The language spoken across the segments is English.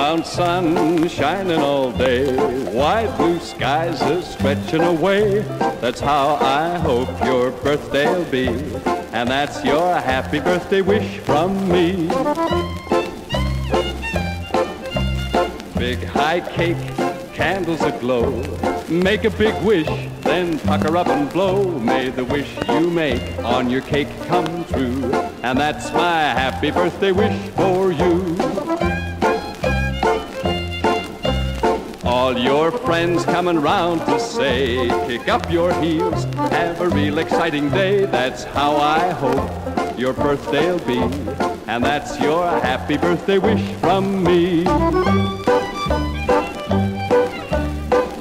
round sun shining all day, wide blue skies are stretching away. That's how I hope your birthday'll be, and that's your happy birthday wish from me. Big high cake, candles aglow, make a big wish, then pucker up and blow. May the wish you make on your cake come true, and that's my happy birthday wish for you. All your friends coming round to say, kick up your heels, have a real exciting day. That's how I hope your birthday'll be, and that's your happy birthday wish from me.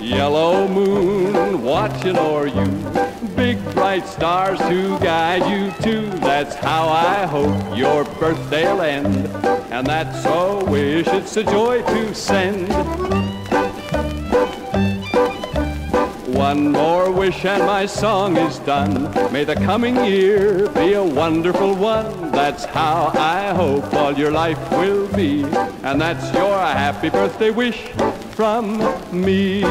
Yellow moon watching o'er you, big bright stars to guide you too. That's how I hope your birthday'll end, and that's a wish, it's a joy to send. One more wish and my song is done. May the coming year be a wonderful one. That's how I hope all your life will be, and that's your happy birthday wish from me.